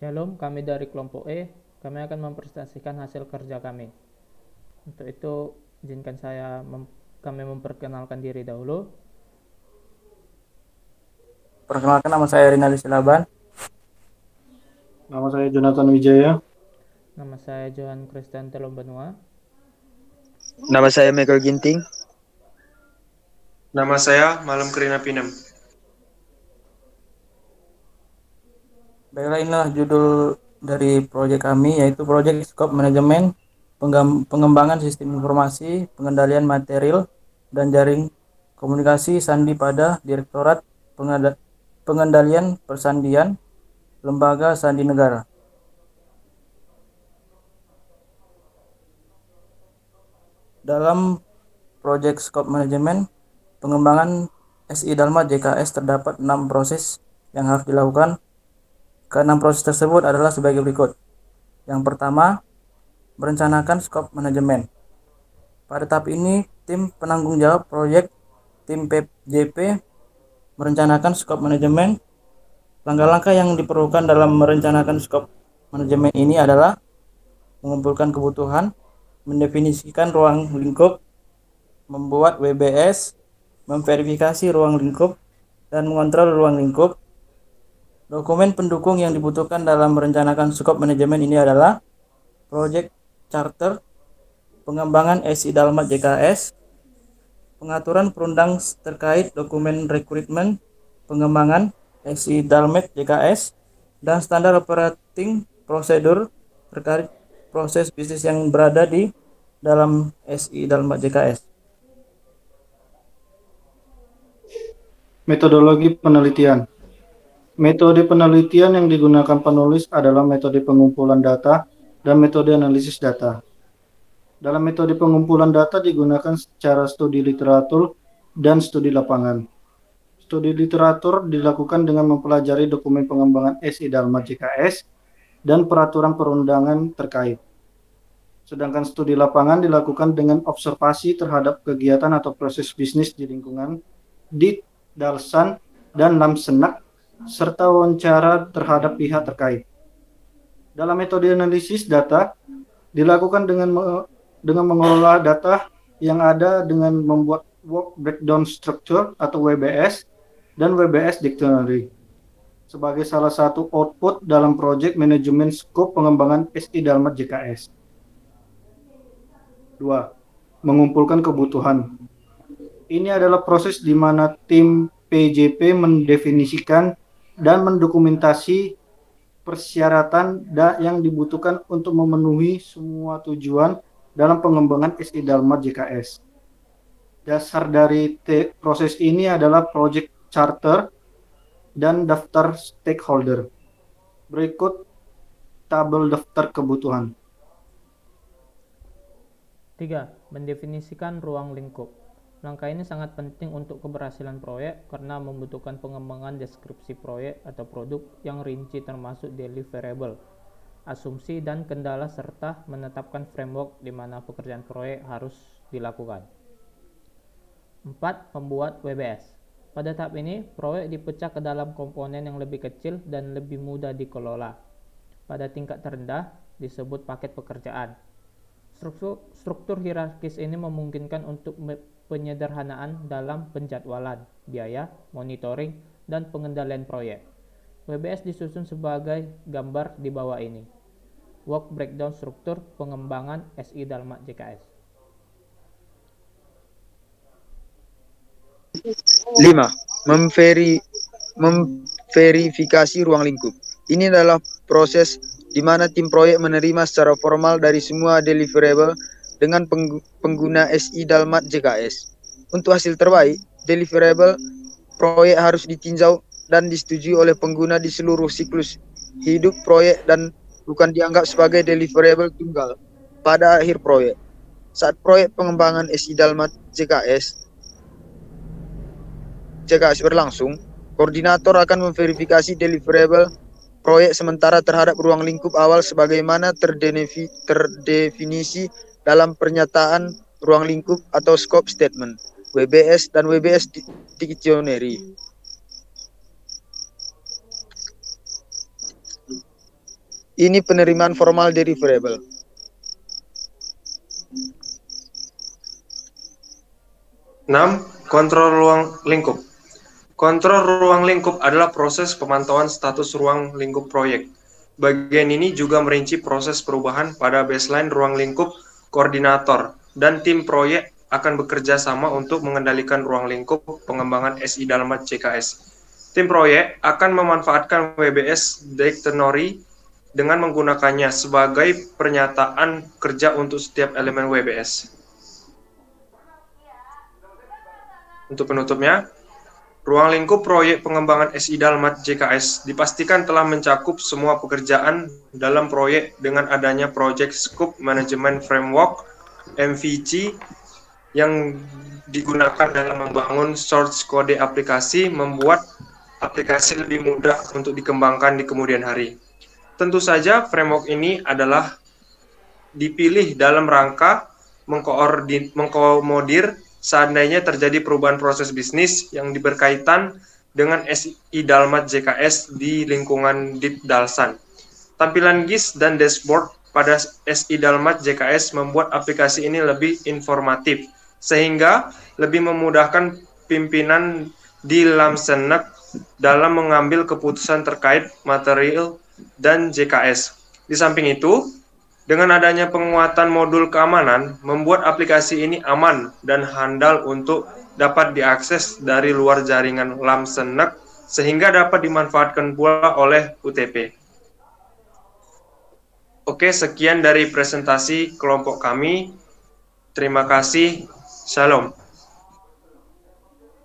Shalom, kami dari kelompok E. Kami akan mempresentasikan hasil kerja kami. Untuk itu, izinkan kami memperkenalkan diri dahulu. Perkenalkan, nama saya Rinaldi Silaban. Nama saya Jonathan Wijaya. Nama saya Johan Christian Telom Benua. Nama saya Michael Ginting. Nama saya Malam Kerina Pinem. Baiklah, inilah judul dari proyek kami, yaitu Proyek Skop Manajemen Pengembangan Sistem Informasi, Pengendalian Material, dan Jaring Komunikasi Sandi pada Direktorat Pengendalian Persandian, Lembaga Sandi Negara. Dalam Proyek Skop Manajemen Pengembangan SI Dalmat JKS terdapat 6 proses yang harus dilakukan. Keenam proses tersebut adalah sebagai berikut. Yang pertama, merencanakan skop manajemen. Pada tahap ini, tim penanggung jawab proyek, tim PJP, merencanakan skop manajemen. Langkah-langkah yang diperlukan dalam merencanakan skop manajemen ini adalah mengumpulkan kebutuhan, mendefinisikan ruang lingkup, membuat WBS, memverifikasi ruang lingkup, dan mengontrol ruang lingkup. Dokumen pendukung yang dibutuhkan dalam merencanakan skop manajemen ini adalah Project Charter, pengembangan SI Dalmat JKS, pengaturan perundang terkait dokumen rekrutmen pengembangan SI Dalmat JKS, dan standar operating prosedur terkait proses bisnis yang berada di dalam SI Dalmat JKS. Metodologi penelitian. Metode penelitian yang digunakan penulis adalah metode pengumpulan data dan metode analisis data. Dalam metode pengumpulan data digunakan secara studi literatur dan studi lapangan. Studi literatur dilakukan dengan mempelajari dokumen pengembangan SI Dalmat JKS dan peraturan perundangan terkait. Sedangkan studi lapangan dilakukan dengan observasi terhadap kegiatan atau proses bisnis di lingkungan, di Dalsan dan Lamsenak, serta wawancara terhadap pihak terkait. Dalam metode analisis data dilakukan dengan mengelola data yang ada dengan membuat Work Breakdown Structure atau WBS dan WBS Dictionary sebagai salah satu output dalam proyek manajemen skop pengembangan SI Dalmat JKS. 2. Mengumpulkan kebutuhan. Ini adalah proses di mana tim PJP mendefinisikan dan mendokumentasi persyaratan yang dibutuhkan untuk memenuhi semua tujuan dalam pengembangan SI Dalmat JKS. Dasar dari proses ini adalah Project Charter dan daftar stakeholder. Berikut tabel daftar kebutuhan. 3. Mendefinisikan ruang lingkup. Langkah ini sangat penting untuk keberhasilan proyek karena membutuhkan pengembangan deskripsi proyek atau produk yang rinci termasuk deliverable, asumsi dan kendala serta menetapkan framework di mana pekerjaan proyek harus dilakukan. 4. Membuat WBS. Pada tahap ini, proyek dipecah ke dalam komponen yang lebih kecil dan lebih mudah dikelola. Pada tingkat terendah disebut paket pekerjaan. Struktur hierarkis ini memungkinkan untuk penyederhanaan dalam penjadwalan, biaya, monitoring, dan pengendalian proyek. WBS disusun sebagai gambar di bawah ini. Work Breakdown Struktur Pengembangan SI Dalmat JKS. 5. Memverifikasi ruang lingkup. Ini adalah proses di mana tim proyek menerima secara formal dari semua deliverable dengan pengguna SI Dalmat JKS. Untuk hasil terbaik, deliverable proyek harus ditinjau dan disetujui oleh pengguna di seluruh siklus hidup proyek dan bukan dianggap sebagai deliverable tunggal pada akhir proyek. Saat proyek pengembangan SI Dalmat JKS berlangsung, koordinator akan memverifikasi deliverable proyek sementara terhadap ruang lingkup awal sebagaimana terdefinisi dalam pernyataan ruang lingkup atau scope statement, WBS dan WBS Dictionary. Ini penerimaan formal deliverable. Kontrol ruang lingkup. Kontrol ruang lingkup adalah proses pemantauan status ruang lingkup proyek. Bagian ini juga merinci proses perubahan pada baseline ruang lingkup koordinator dan tim proyek akan bekerja sama untuk mengendalikan ruang lingkup pengembangan SI Dalmat JKS. Tim proyek akan memanfaatkan WBS Dictionary dengan menggunakannya sebagai pernyataan kerja untuk setiap elemen WBS. Untuk penutupnya, ruang lingkup proyek pengembangan SI Dalmat JKS dipastikan telah mencakup semua pekerjaan dalam proyek dengan adanya Project Scope Management Framework (MVC) yang digunakan dalam membangun source kode aplikasi, membuat aplikasi lebih mudah untuk dikembangkan di kemudian hari. Tentu saja framework ini adalah dipilih dalam rangka mengkomodir seandainya terjadi perubahan proses bisnis yang berkaitan dengan SI Dalmat JKS di lingkungan Deep Dalsan. Tampilan GIS dan dashboard pada SI Dalmat JKS membuat aplikasi ini lebih informatif, sehingga lebih memudahkan pimpinan di Lamsenek dalam mengambil keputusan terkait material dan JKS. Di samping itu, dengan adanya penguatan modul keamanan, membuat aplikasi ini aman dan handal untuk dapat diakses dari luar jaringan Lamsenek, sehingga dapat dimanfaatkan pula oleh UTP. Oke, sekian dari presentasi kelompok kami. Terima kasih. Shalom.